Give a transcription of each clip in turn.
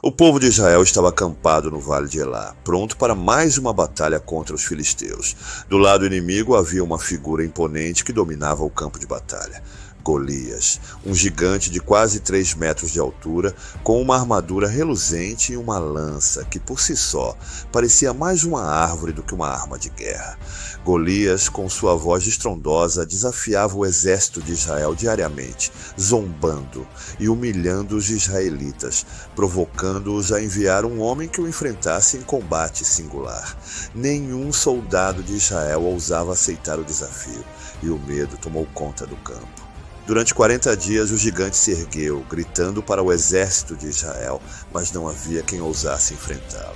O povo de Israel estava acampado no vale de Elá, pronto para mais uma batalha contra os filisteus. Do lado inimigo havia uma figura imponente que dominava o campo de batalha. Golias, um gigante de quase 3 metros de altura, com uma armadura reluzente e uma lança que, por si só, parecia mais uma árvore do que uma arma de guerra. Golias, com sua voz estrondosa, desafiava o exército de Israel diariamente, zombando e humilhando os israelitas, provocando-os a enviar um homem que o enfrentasse em combate singular. Nenhum soldado de Israel ousava aceitar o desafio, e o medo tomou conta do campo. Durante 40 dias o gigante se ergueu, gritando para o exército de Israel, mas não havia quem ousasse enfrentá-lo.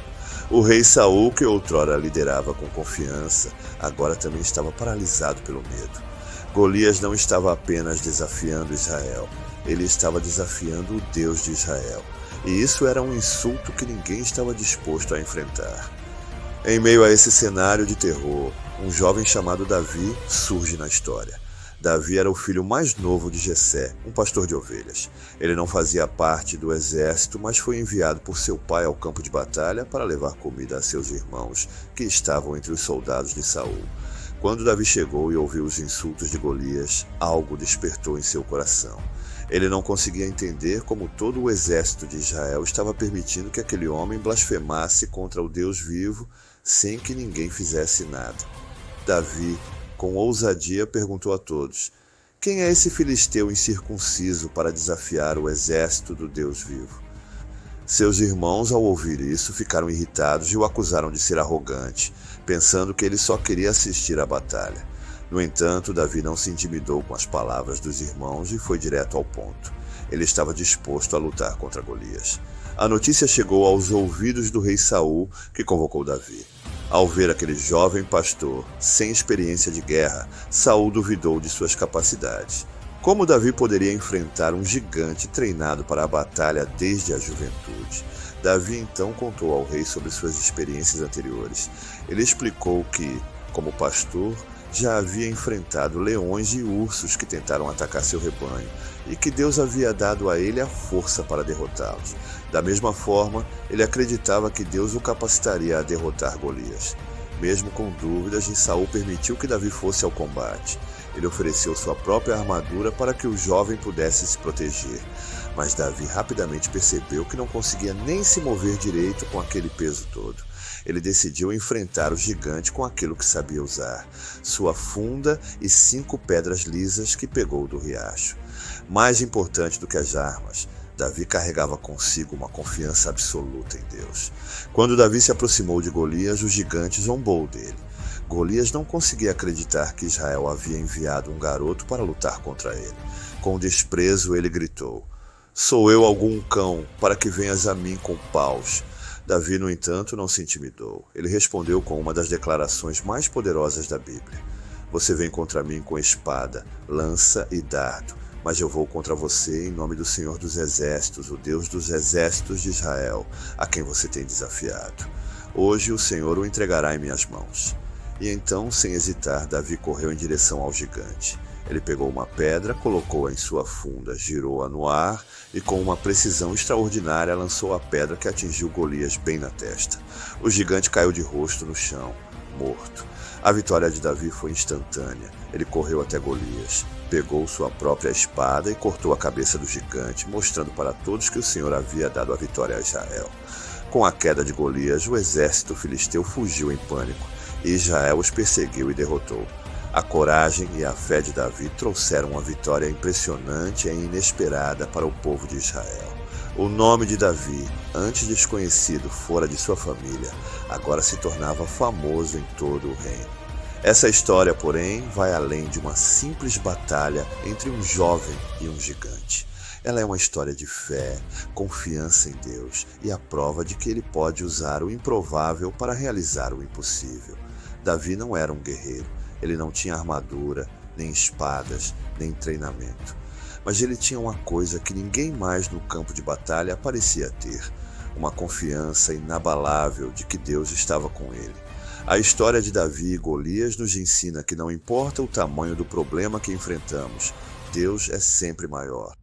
O rei Saul, que outrora liderava com confiança, agora também estava paralisado pelo medo. Golias não estava apenas desafiando Israel, ele estava desafiando o Deus de Israel. E isso era um insulto que ninguém estava disposto a enfrentar. Em meio a esse cenário de terror, um jovem chamado Davi surge na história. Davi era o filho mais novo de Jessé, um pastor de ovelhas. Ele não fazia parte do exército, mas foi enviado por seu pai ao campo de batalha para levar comida a seus irmãos, que estavam entre os soldados de Saul. Quando Davi chegou e ouviu os insultos de Golias, algo despertou em seu coração. Ele não conseguia entender como todo o exército de Israel estava permitindo que aquele homem blasfemasse contra o Deus vivo sem que ninguém fizesse nada. Davi, com ousadia, perguntou a todos: quem é esse filisteu incircunciso para desafiar o exército do Deus vivo? Seus irmãos, ao ouvir isso, ficaram irritados e o acusaram de ser arrogante, pensando que ele só queria assistir à batalha. No entanto, Davi não se intimidou com as palavras dos irmãos e foi direto ao ponto. Ele estava disposto a lutar contra Golias. A notícia chegou aos ouvidos do rei Saul, que convocou Davi. Ao ver aquele jovem pastor, sem experiência de guerra, Saul duvidou de suas capacidades. Como Davi poderia enfrentar um gigante treinado para a batalha desde a juventude? Davi então contou ao rei sobre suas experiências anteriores. Ele explicou que, como pastor, já havia enfrentado leões e ursos que tentaram atacar seu rebanho, e que Deus havia dado a ele a força para derrotá-los. Da mesma forma, ele acreditava que Deus o capacitaria a derrotar Golias. Mesmo com dúvidas, Saul permitiu que Davi fosse ao combate. Ele ofereceu sua própria armadura para que o jovem pudesse se proteger. Mas Davi rapidamente percebeu que não conseguia nem se mover direito com aquele peso todo. Ele decidiu enfrentar o gigante com aquilo que sabia usar: sua funda e 5 pedras lisas que pegou do riacho. Mais importante do que as armas, Davi carregava consigo uma confiança absoluta em Deus. Quando Davi se aproximou de Golias, o gigante zombou dele. Golias não conseguia acreditar que Israel havia enviado um garoto para lutar contra ele. Com desprezo, ele gritou: sou eu algum cão, para que venhas a mim com paus? Davi, no entanto, não se intimidou. Ele respondeu com uma das declarações mais poderosas da Bíblia: você vem contra mim com espada, lança e dardo, mas eu vou contra você em nome do Senhor dos Exércitos, o Deus dos exércitos de Israel, a quem você tem desafiado. Hoje o Senhor o entregará em minhas mãos. E então, sem hesitar, Davi correu em direção ao gigante. Ele pegou uma pedra, colocou-a em sua funda, girou-a no ar e, com uma precisão extraordinária, lançou a pedra que atingiu Golias bem na testa. O gigante caiu de rosto no chão, morto. A vitória de Davi foi instantânea. Ele correu até Golias, pegou sua própria espada e cortou a cabeça do gigante, mostrando para todos que o Senhor havia dado a vitória a Israel. Com a queda de Golias, o exército filisteu fugiu em pânico e Israel os perseguiu e derrotou. A coragem e a fé de Davi trouxeram uma vitória impressionante e inesperada para o povo de Israel. O nome de Davi, antes desconhecido fora de sua família, agora se tornava famoso em todo o reino. Essa história, porém, vai além de uma simples batalha entre um jovem e um gigante. Ela é uma história de fé, confiança em Deus e a prova de que Ele pode usar o improvável para realizar o impossível. Davi não era um guerreiro. Ele não tinha armadura, nem espadas, nem treinamento. Mas ele tinha uma coisa que ninguém mais no campo de batalha parecia ter: uma confiança inabalável de que Deus estava com ele. A história de Davi e Golias nos ensina que não importa o tamanho do problema que enfrentamos, Deus é sempre maior.